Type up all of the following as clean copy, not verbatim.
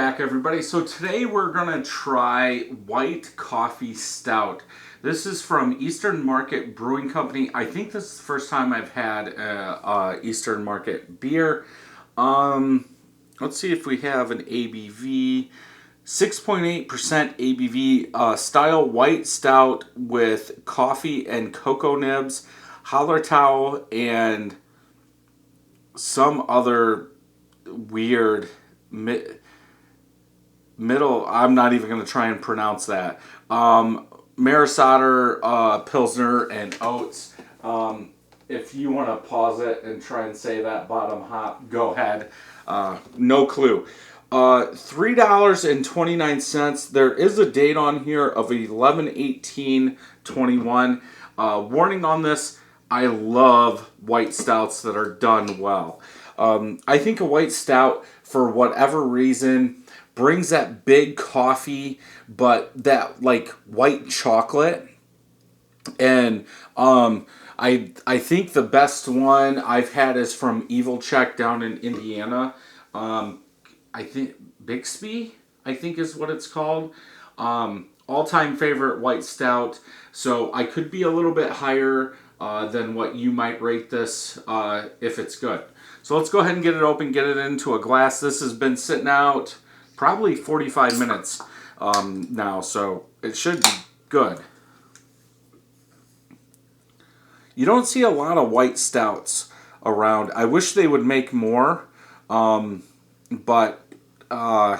back, everybody. So today we're gonna try white coffee stout. This is from Eastern Market Brewing Company. I think this is the first time I've had a Eastern Market beer. Let's see if we have an ABV. 6.8% ABV style white stout with coffee and cocoa nibs, Hallertau, and some other weird middle. I'm not even going to try and pronounce that. Marisotter, Pilsner, and oats. If you want to pause it and try and say that bottom hop, go ahead. No clue. $3.29. There is a date on here of 11/18/21. Warning on this: I love white stouts that are done well. I think a white stout, for whatever reason, brings that big coffee, but that like white chocolate. And I think the best one I've had is from Evil Check down in Indiana. I think Bixby, I think is what it's called. All-time favorite white stout. So I could be a little bit higher than what you might rate this if it's good. So let's go ahead and get it open, get it into a glass. This has been sitting out probably 45 minutes now, so it should be good. You don't see a lot of white stouts around. I wish they would make more, but I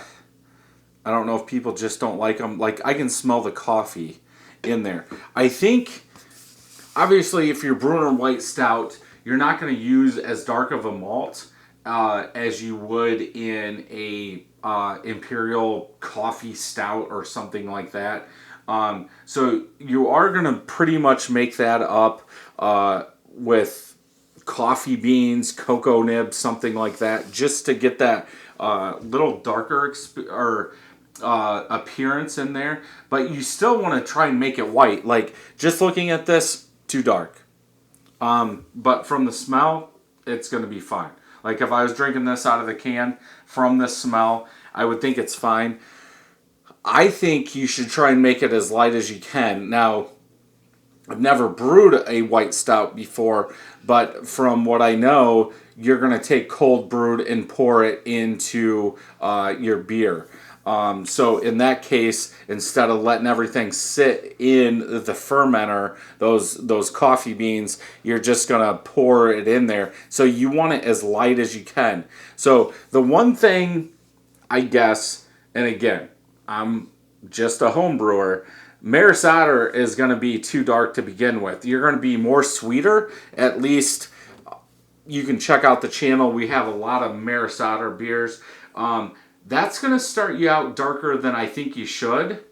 don't know if people just don't like them. Like, I can smell the coffee in there. I think, obviously, if you're brewing a white stout, you're not going to use as dark of a malt as you would in a imperial coffee stout or something like that. So you are going to pretty much make that up with coffee beans, cocoa nibs, something like that, just to get that little darker appearance in there. But you still want to try and make it white. Like, just looking at this, too dark. But from the smell, it's going to be fine. Like, if I was drinking this out of the can, from the smell, I would think it's fine. I think you should try and make it as light as you can. Now, I've never brewed a white stout before, but from what I know, you're going to take cold brewed and pour it into your beer. So in that case, instead of letting everything sit in the fermenter, those coffee beans, you're just going to pour it in there. So you want it as light as you can. So the one thing, I guess, and again, I'm just a home brewer, Marisotter is going to be too dark to begin with. You're going to be more sweeter. At least you can check out the channel. We have a lot of Marisotter beers. That's going to start you out darker than I think you should,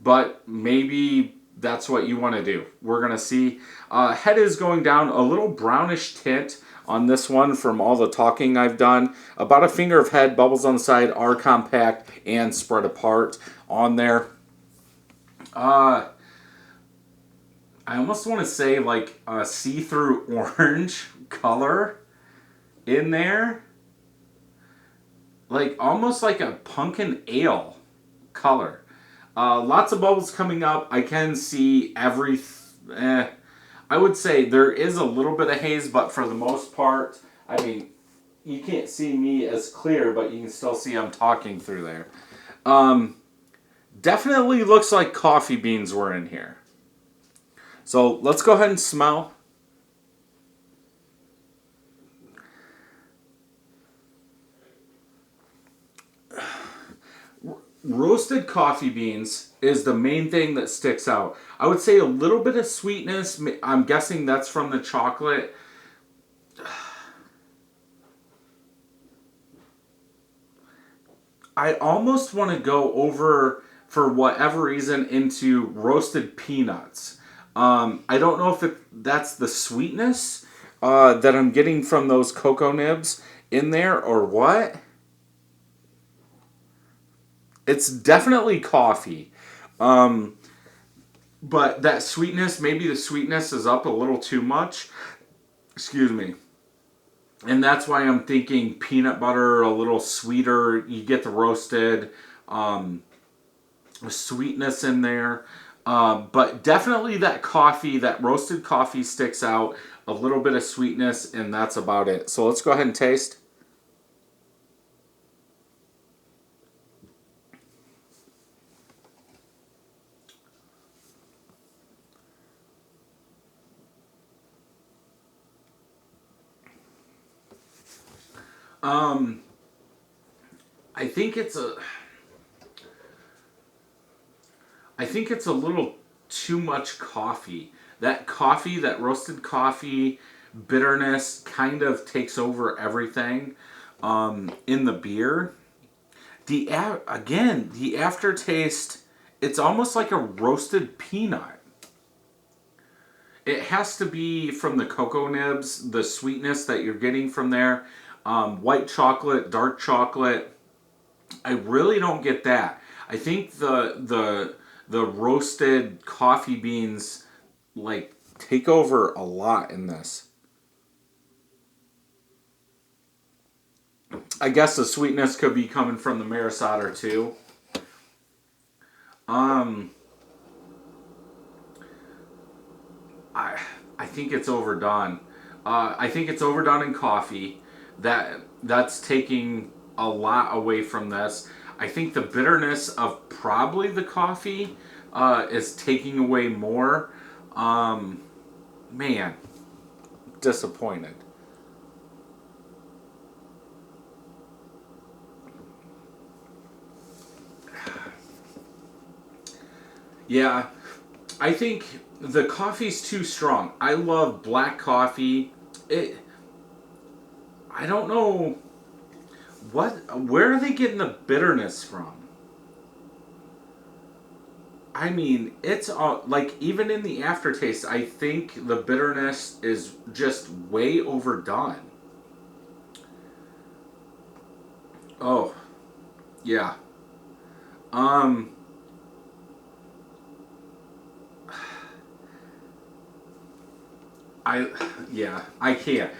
but maybe that's what you want to do. We're going to see. Head is going down a little brownish tint on this one from all the talking I've done. About a finger of head, bubbles on the side, are compact and spread apart on there. I almost want to say like a see-through orange color in there. Like, almost like a pumpkin ale color. Lots of bubbles coming up. I can see I would say there is a little bit of haze, but for the most part, I mean, you can't see me as clear, but you can still see I'm talking through there. Definitely looks like coffee beans were in here. So let's go ahead and smell. Roasted coffee beans is the main thing that sticks out. I would say a little bit of sweetness. I'm guessing that's from the chocolate. I almost want to go over, for whatever reason, into roasted peanuts. I don't know if that's the sweetness that I'm getting from those cocoa nibs in there or what. It's definitely coffee. But that sweetness, maybe the sweetness is up a little too much. Excuse me. And that's why I'm thinking peanut butter, a little sweeter. You get the roasted sweetness in there. But definitely that coffee, that roasted coffee sticks out. A little bit of sweetness, and that's about it. So let's go ahead and taste. Um, I think it's a, I think it's a little too much coffee. That coffee, that roasted coffee bitterness kind of takes over everything in the beer. Again, the aftertaste, it's almost like a roasted peanut. It has to be from the cocoa nibs, the sweetness that you're getting from there. White chocolate, dark chocolate. I really don't get that. I think the roasted coffee beans like take over a lot in this. I guess the sweetness could be coming from the marisada too. Um, I I think it's overdone. I think it's overdone in coffee. That's taking a lot away from this. I think the bitterness of probably the coffee is taking away more. Um, Man, disappointed. Yeah, I think the coffee's too strong. I love black coffee. It. I don't know where are they getting the bitterness from? I mean, it's like even in the aftertaste, I think the bitterness is just way overdone. Oh, yeah. Um, I yeah, I can't.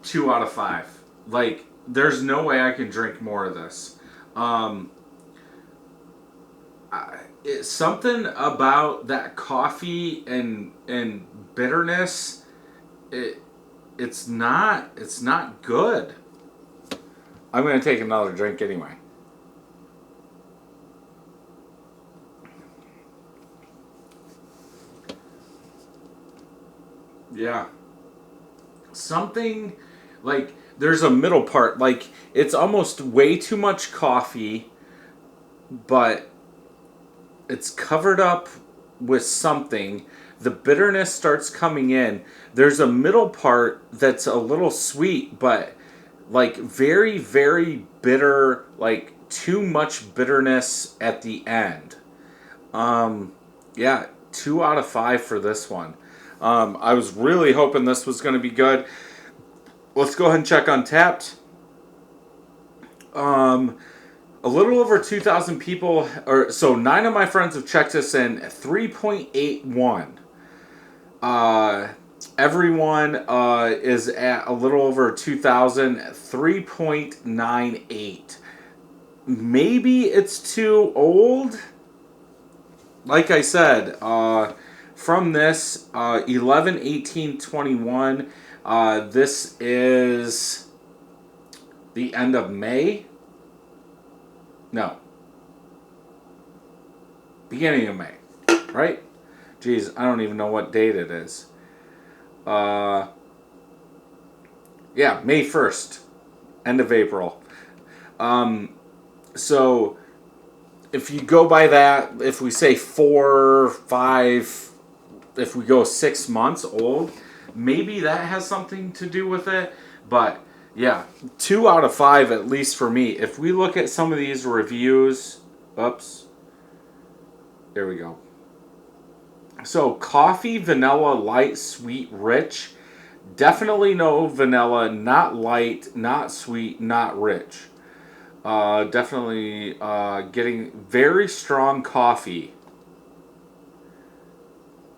2 out of 5. Like, there's no way I can drink more of this. Um, it's something about that coffee and bitterness. It it's not good. I'm gonna take another drink anyway. Yeah, something like there's a middle part. Like it's almost way too much coffee, but it's covered up with something. The bitterness starts coming in. There's a middle part that's a little sweet, but like very, very bitter, like too much bitterness at the end. Um, yeah, 2 out of 5 for this one. I was really hoping this was going to be good. Let's go ahead and check Untapped. Um, a little over 2,000 people, or so 9 of my friends have checked this in 3.81. Uh, Everyone is at a little over 2,000, 3.98. Maybe it's too old. Like I said, from this 11, 18, 21, this is the end of May. No, beginning of May, right? Geez, I don't even know what date it is. Uh, yeah, May 1st, end of April. Um, so if you go by that, if we say 4, 5, if we go 6 months old, maybe that has something to do with it. But yeah, 2 out of 5 at least for me. If we look at some of these reviews, oops, there we go. So coffee, vanilla, light, sweet, rich. Definitely no vanilla, not light, not sweet, not rich. Definitely getting very strong coffee.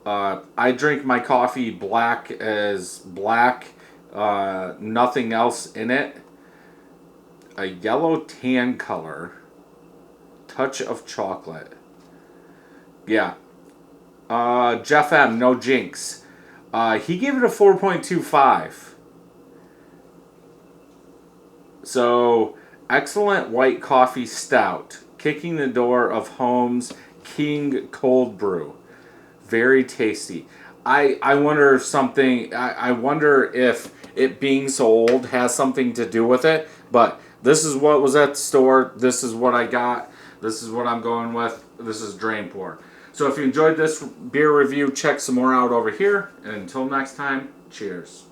I drink my coffee black as black. Nothing else in it. A yellow tan color. Touch of chocolate. Yeah. Jeff M, no jinx. He gave it a 4.25. So, excellent white coffee stout. Kicking the door of home's King Cold Brew. Very tasty. I wonder if something, I wonder if it being so old has something to do with it. But this is what was at the store. This is what I got. This is what I'm going with. This is Drain Pour. So if you enjoyed this beer review, check some more out over here. And until next time, cheers.